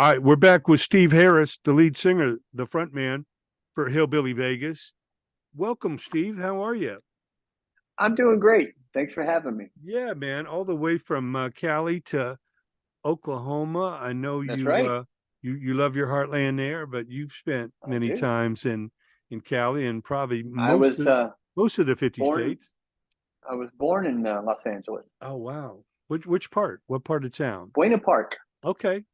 All right, we're back with Steve Harris, the lead singer, the front man for Hillbilly Vegas. Welcome, Steve. How are you? I'm doing great. Thanks for having me. Yeah, man, all the way from Cali to Oklahoma. I know That's right. you love your heartland there, but you've spent I many do. times in Cali and probably I was most of the 50 born. states. I was born in Los Angeles, Oh, wow. Which part? What part of town? Buena Park, Okay.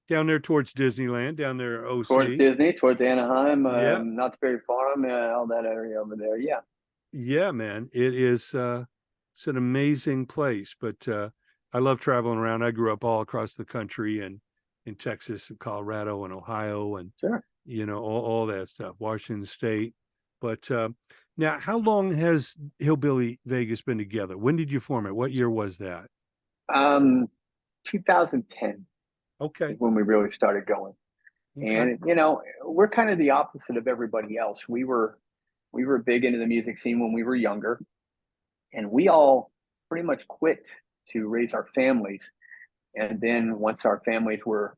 Down there towards Disneyland, down there towards OC. Disney, towards Anaheim, Yeah. Knott's Berry Farm, all that area over there. Yeah, Yeah, man, it is it's an amazing place, but I love traveling around. I grew up all across the country and in Texas and Colorado and Ohio and sure. all that stuff, Washington State. But now how long has Hillbilly Vegas been together? When did you form it? What year was that? Um, 2010 is Okay. when we really started going, Okay. and we're kind of the opposite of everybody else. We were big into the music scene when we were younger, and we all pretty much quit to raise our families. And then once our families were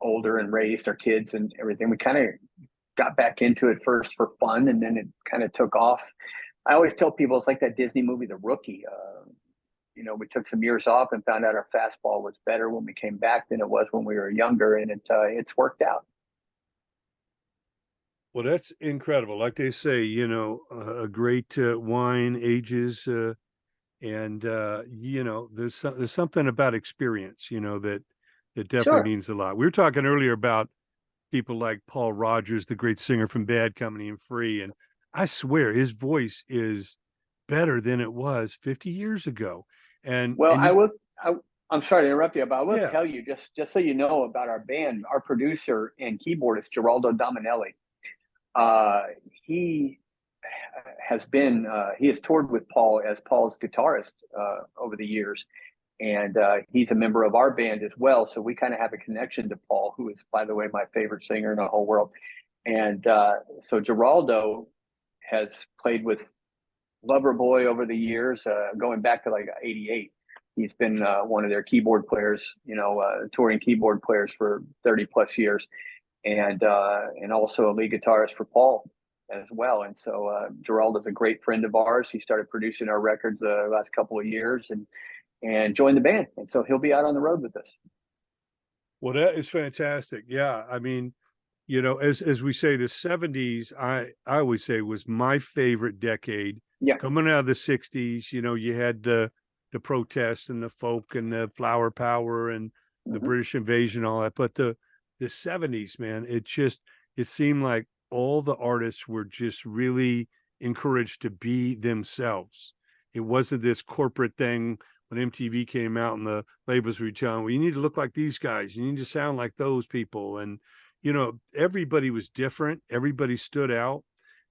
older and raised our kids and everything, we kind of got back into it first for fun, and then it kind of took off. I always tell people it's like that Disney movie, The Rookie. We took some years off and found out our fastball was better when we came back than it was when we were younger, and it's worked out. Well, that's incredible. Like they say, a great wine ages and there's something about experience that definitely Sure. means a lot. We were talking earlier about people like Paul Rogers, the great singer from Bad Company and Free, and I swear his voice is better than it was 50 years ago. and Well, and you I'm sorry to interrupt you, but I will yeah. tell you just so you know about our band. Our producer and keyboardist Geraldo Dominelli. Uh, he he has toured with Paul as Paul's guitarist over the years, and he's a member of our band as well. So we kind of have a connection to Paul, who is, by the way, my favorite singer in the whole world. And so Geraldo has played with Loverboy over the years, going back to like '88. He's been one of their keyboard players, touring keyboard players for 30 plus years, and also a lead guitarist for Paul as well. And so Geraldo's a great friend of ours. He started producing our records the last couple of years, and joined the band. And so he'll be out on the road with us. Well, that is fantastic. Yeah, I mean, as we say, the 70s, I always say was my favorite decade. Yeah. Coming out of the 60s, you had the protests and the folk and the flower power and the Mm-hmm. British invasion, all that. But the 70s, man, it seemed like all the artists were just really encouraged to be themselves. It wasn't this corporate thing when MTV came out and the labels were telling, well, you need to look like these guys, you need to sound like those people. And everybody was different, everybody stood out,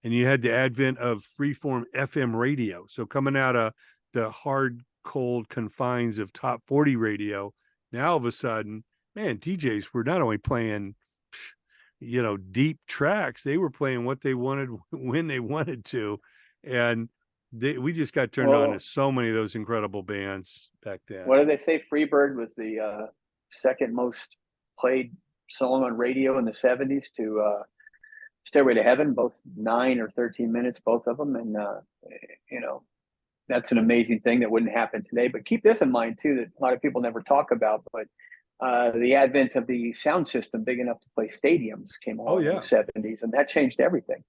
and you had the advent of freeform FM radio. So coming out of the hard, cold confines of top 40 radio, now all of a sudden, man, DJs were not only playing, deep tracks, they were playing what they wanted when they wanted to. And we just got turned on to Well, so many of those incredible bands back then. what did they say? Freebird was the second most played song on radio in the '70s to Stairway to Heaven, both 9 or 13 minutes, both of them. And, you know, that's an amazing thing that wouldn't happen today. But keep this in mind, too, that a lot of people never talk about. But the advent of the sound system big enough to play stadiums came Oh, along in the yeah. '70s, and that changed everything.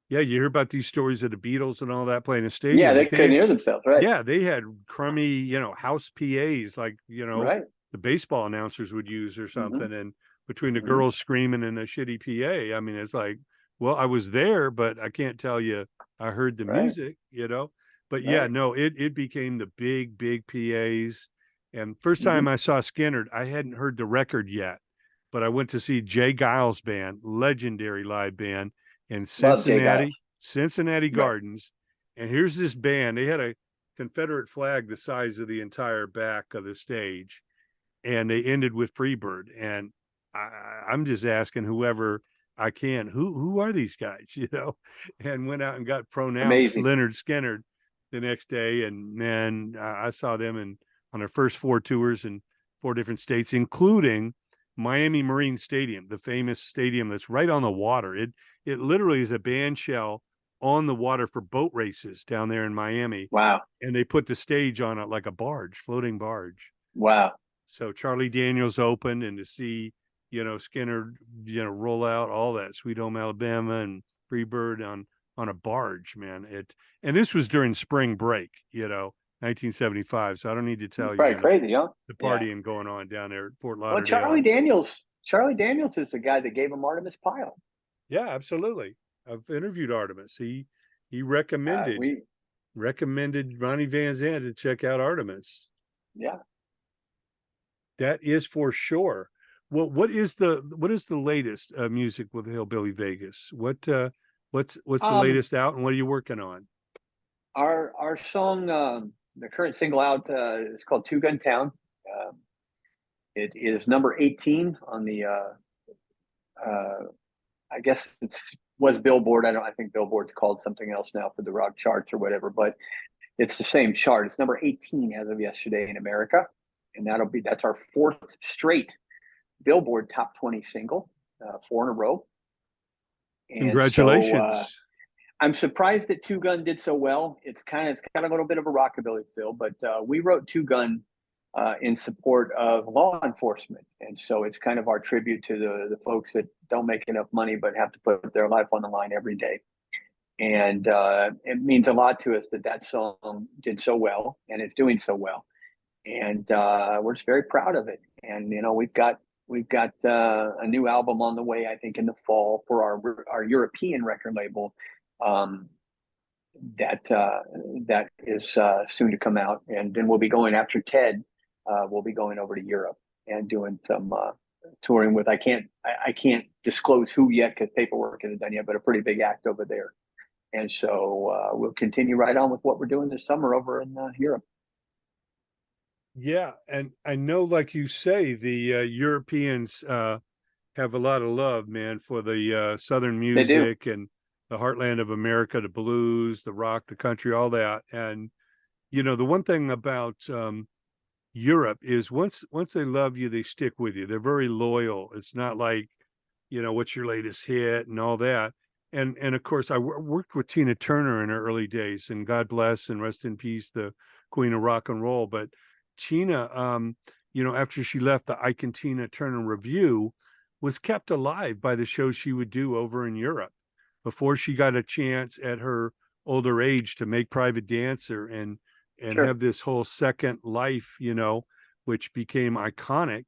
Yeah, you hear about these stories of the Beatles and all that playing a Yeah, stadium, they but couldn't hear themselves, right? yeah, they had crummy, house PAs like, Right. the baseball announcers would use or Mm-hmm. something. And between the Mm-hmm. girls screaming and a shitty PA, I mean, it's like, well, I was there, but I can't tell you I heard the Right. music. But yeah, Right. no, it became the big PAs. And first time Mm-hmm. I saw Skinner, I hadn't heard the record yet, but I went to see Jay Giles band, legendary live band in Love Jay Giles. Cincinnati Right. Gardens. And here's this band. They had a Confederate flag the size of the entire back of the stage, and they ended with Freebird. And I'm just asking whoever I can, who are these guys, and went out and got pronounced Amazing. Leonard Skinner the next day. And man, I saw them on their first four tours in four different states, including Miami Marine Stadium, the famous stadium that's right on the water. It literally is a band shell on the water for boat races down there in Miami. Wow. And they put the stage on it like a barge, floating barge. Wow. So Charlie Daniels opened, and to see, Skinner, roll out all that Sweet Home Alabama and Freebird on a barge, man. And this was during spring break, 1975. So I don't need to tell you, Probably man, crazy, huh? the Yeah. partying going on down there at Fort Well, Lauderdale. Charlie Daniels is the guy that gave him Artemis Pyle. Yeah, absolutely. I've interviewed Artemis. He We, recommended Ronnie Van Zant to check out Artemis. yeah. That is for sure. Well, what is the latest music with Hillbilly Vegas? What's the Um, latest out, and what are you working on? our song, the current single out is called Two Gun Town. It is number 18 on the uh, I guess it's was Billboard. I think Billboard's called something else now for the rock charts or whatever, but it's the same chart. It's number 18 as of yesterday in America, and that's our fourth straight Billboard Top 20 single, 4 in a row. And so Congratulations. I'm surprised that Two Gun did so well. It's got a little bit of a rockabilly feel, but we wrote Two Gun in support of law enforcement, and so it's kind of our tribute to the folks that don't make enough money but have to put their life on the line every day. And it means a lot to us that song did so well and it's doing so well, and we're just very proud of it. And we've got a new album on the way, I think in the fall, for our European record label. That is soon to come out, and then we'll be going after Ted. We'll be going over to Europe and doing some touring with. I can't disclose who yet because paperwork isn't done yet, but a pretty big act over there. And so we'll continue right on with what we're doing this summer over in Europe. Yeah, and I know, like you say, the Europeans have a lot of love, man, for the Southern They do. music and the heartland of America, the blues, the rock, the country, all that. And the one thing about Europe is once they love you, they stick with you. They're very loyal. It's not like, what's your latest hit and all that. And of course, I worked with Tina Turner in her early days, and God bless and rest in peace, the queen of rock and roll. But Tina, after she left, the Ike and Tina Turner Review was kept alive by the shows she would do over in Europe before she got a chance at her older age to make Private Dancer and Sure. have this whole second life, which became iconic.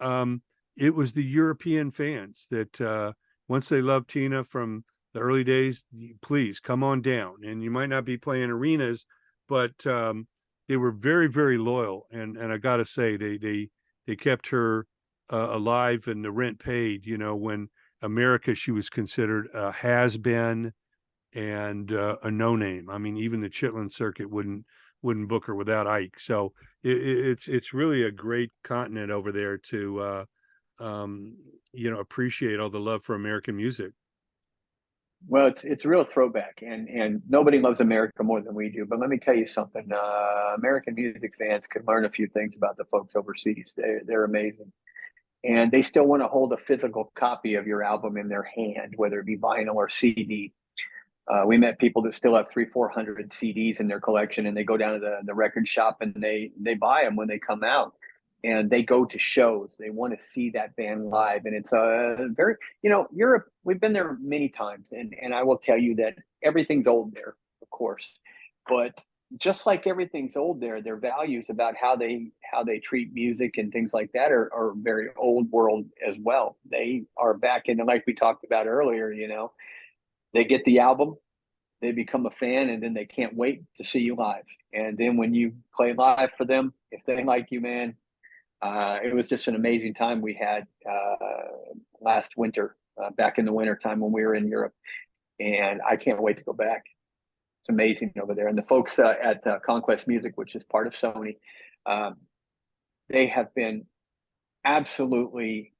It was the European fans that once they loved Tina from the early days, please come on down. And you might not be playing arenas, but they were very, very loyal. And I got to say, they kept her alive and the rent paid. When America, she was considered a has been and a no name. I mean, even the Chitlin circuit wouldn't book her without Ike. So it's really a great continent over there to appreciate all the love for American music. Well, it's a real throwback, and nobody loves America more than we do. But let me tell you something: American music fans can learn a few things about the folks overseas. They're amazing, and they still want to hold a physical copy of your album in their hand, whether it be vinyl or CD. We met people that still have 300-400 CDs in their collection, and they go down to the record shop and they buy them when they come out, and they go to shows. They want to see that band live, and it's a very Europe. We've been there many times, and I will tell you that everything's old there, of course, but just like everything's old there, their values about how they treat music and things like that are very old world as well. They are back in, like we talked about earlier. They get the album, they become a fan, and then they can't wait to see you live. And then when you play live for them, if they like you, man, it was just an amazing time we had last winter, back in the winter time when we were in Europe. And I can't wait to go back. It's amazing over there. And the folks at Conquest Music, which is part of Sony, um, they have been absolutely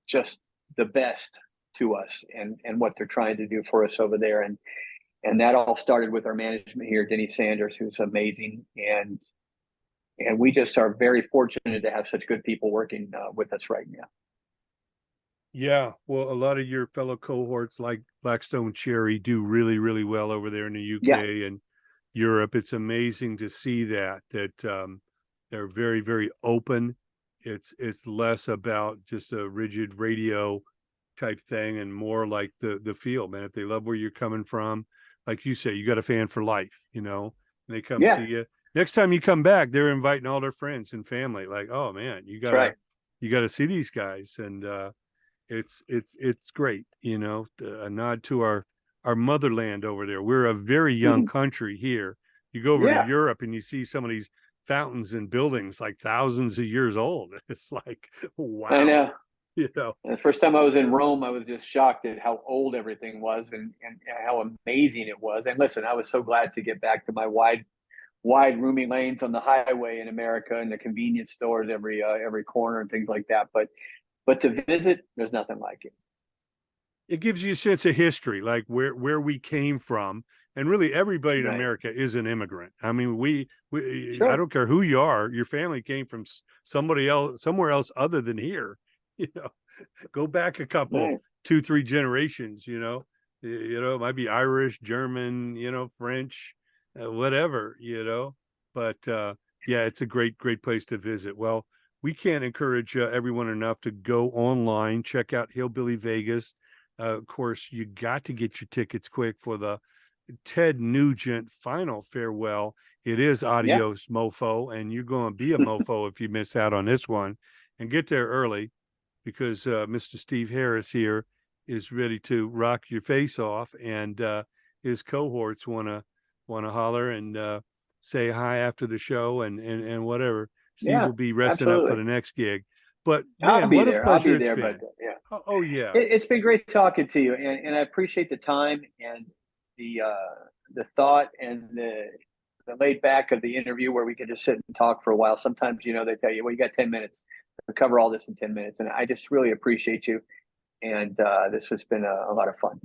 just the best to us and what they're trying to do for us over there. And that all started with our management here, Denny Sanders, who's amazing. And and we just are very fortunate to have such good people working with us right now. Yeah, well, a lot of your fellow cohorts like Blackstone Cherry do really, really well over there in the Yeah, UK and Europe. It's amazing to see that they're very, very open. It's less about just a rigid radio type thing and more like the feel, man. If they love where you're coming from, like you say, you got a fan for life, you know, and they come see yeah, you. Next time you come back, they're inviting all their friends and family. Like, oh man, that's right. you gotta see these guys. And it's great, you know, a nod to our motherland over there. We're a very young Mhm. country here. You go over to Yeah, Europe and you see some of these fountains and buildings like thousands of years old. It's like, I wow, know. you know. And the first time I was in Rome, I was just shocked at how old everything was, and how amazing it was. And listen, I was so glad to get back to my wide roomy lanes on the highway in America, and the convenience stores every corner and things like that. But to visit, there's nothing like it. It gives you a sense of history, like where we came from. And really everybody in Right. America is an immigrant. I mean, we I Sure. don't care who you are, your family came from somebody else, somewhere else other than here. You know, go back a couple, Right. 2, 3 generations, you know. You know, it might be Irish, German, you know, French, whatever, you know. But yeah, it's a great place to visit. Well, we can't encourage everyone enough to go online, check out Hillbilly Vegas. Of course, you got to get your tickets quick for the Ted Nugent final farewell. It is Yeah. adios, mofo, and you're going to be a mofo if you miss out on this one. And get there early because Mr. Steve Harris here is ready to rock your face off, and his cohorts want to holler and say hi after the show and whatever. Steve Yeah. will be resting up for Absolutely. the next gig. But I'll man, be what a there. I'll pleasure be it's there. But been. yeah, Oh yeah. it's been great talking to you, and I appreciate the time and the thought and the laid back of the interview where we could just sit and talk for a while. Sometimes, they tell you, well, you got 10 minutes to cover all this in 10 minutes, and I just really appreciate you. And this has been a lot of fun.